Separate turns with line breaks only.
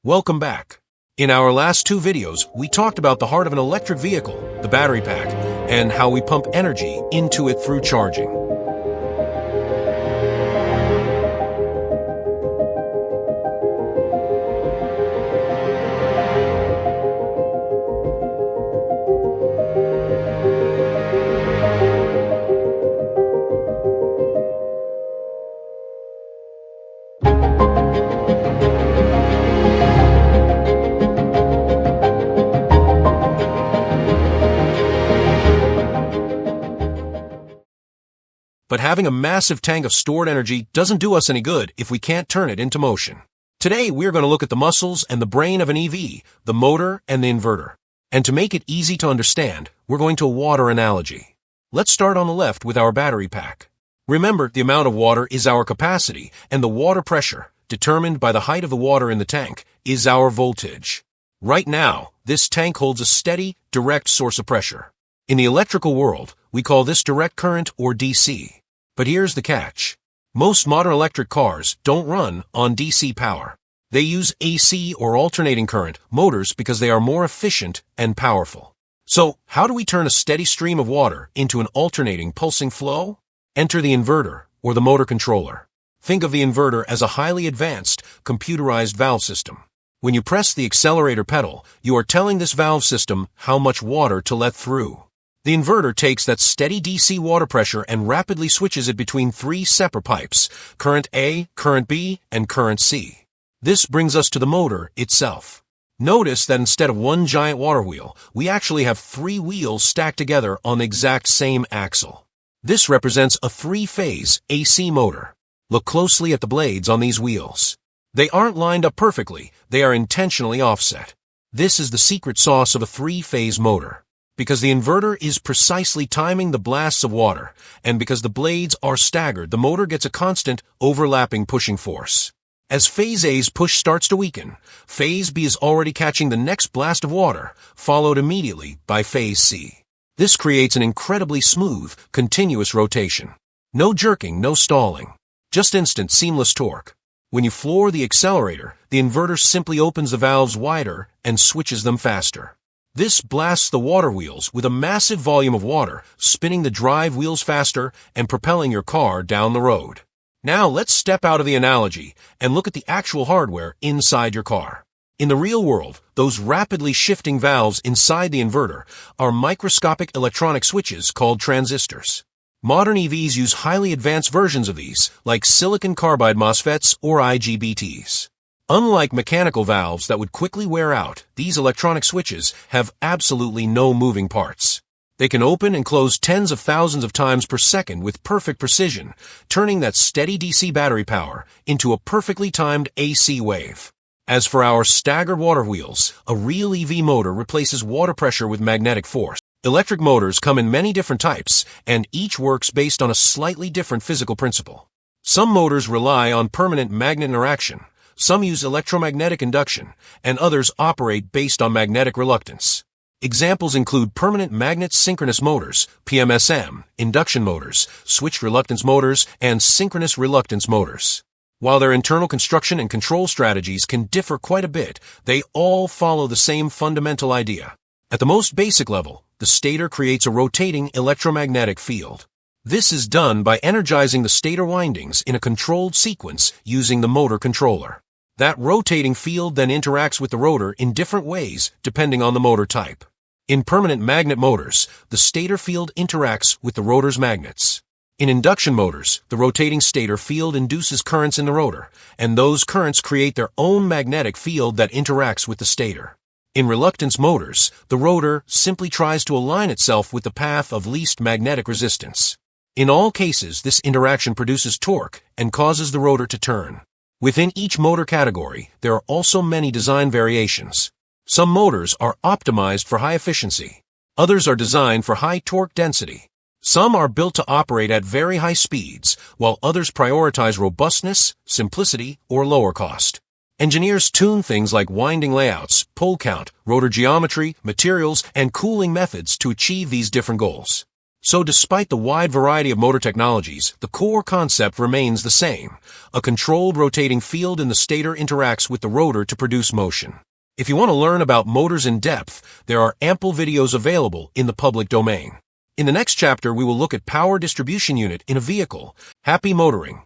Welcome back. In our last two videos, we talked about the heart of an electric vehicle, the battery pack, and how we pump energy into it through charging. But having a massive tank of stored energy doesn't do us any good if we can't turn it into motion. Today, we're going to look at the muscles and the brain of an EV, the motor and the inverter. And to make it easy to understand, we're going to a water analogy. Let's start on the left with our battery pack. Remember, the amount of water is our capacity, and the water pressure, determined by the height of the water in the tank, is our voltage. Right now, this tank holds a steady, direct source of pressure. In the electrical world, we call this direct current or DC. But here's the catch. Most modern electric cars don't run on DC power. They use AC or alternating current motors because they are more efficient and powerful. So, how do we turn a steady stream of water into an alternating pulsing flow? Enter the inverter or the motor controller. Think of the inverter as a highly advanced, computerized valve system. When you press the accelerator pedal, you are telling this valve system how much water to let through. The inverter takes that steady DC water pressure and rapidly switches it between three separate pipes, current A, current B, and current C. This brings us to the motor itself. Notice that instead of one giant water wheel, we actually have three wheels stacked together on the exact same axle. This represents a three-phase AC motor. Look closely at the blades on these wheels. They aren't lined up perfectly, they are intentionally offset. This is the secret sauce of a three-phase motor. Because the inverter is precisely timing the blasts of water, and because the blades are staggered, the motor gets a constant, overlapping pushing force. As phase A's push starts to weaken, phase B is already catching the next blast of water, followed immediately by phase C. This creates an incredibly smooth, continuous rotation. No jerking, no stalling. Just instant, seamless torque. When you floor the accelerator, the inverter simply opens the valves wider and switches them faster. This blasts the water wheels with a massive volume of water, spinning the drive wheels faster and propelling your car down the road. Now let's step out of the analogy and look at the actual hardware inside your car. In the real world, those rapidly shifting valves inside the inverter are microscopic electronic switches called transistors. Modern EVs use highly advanced versions of these, like silicon carbide MOSFETs or IGBTs. Unlike mechanical valves that would quickly wear out, these electronic switches have absolutely no moving parts. They can open and close tens of thousands of times per second with perfect precision, turning that steady DC battery power into a perfectly timed AC wave. As for our staggered water wheels, a real EV motor replaces water pressure with magnetic force. Electric motors come in many different types, and each works based on a slightly different physical principle. Some motors rely on permanent magnet interaction. Some use electromagnetic induction, and others operate based on magnetic reluctance. Examples include permanent magnet synchronous motors, PMSM, induction motors, switched reluctance motors, and synchronous reluctance motors. While their internal construction and control strategies can differ quite a bit, they all follow the same fundamental idea. At the most basic level, the stator creates a rotating electromagnetic field. This is done by energizing the stator windings in a controlled sequence using the motor controller. That rotating field then interacts with the rotor in different ways depending on the motor type. In permanent magnet motors, the stator field interacts with the rotor's magnets. In induction motors, the rotating stator field induces currents in the rotor, and those currents create their own magnetic field that interacts with the stator. In reluctance motors, the rotor simply tries to align itself with the path of least magnetic resistance. In all cases, this interaction produces torque and causes the rotor to turn. Within each motor category, there are also many design variations. Some motors are optimized for high efficiency. Others are designed for high torque density. Some are built to operate at very high speeds, while others prioritize robustness, simplicity, or lower cost. Engineers tune things like winding layouts, pole count, rotor geometry, materials, and cooling methods to achieve these different goals. So despite the wide variety of motor technologies, the core concept remains the same. A controlled rotating field in the stator interacts with the rotor to produce motion. If you want to learn about motors in depth, there are ample videos available in the public domain. In the next chapter, we will look at power distribution unit in a vehicle. Happy motoring!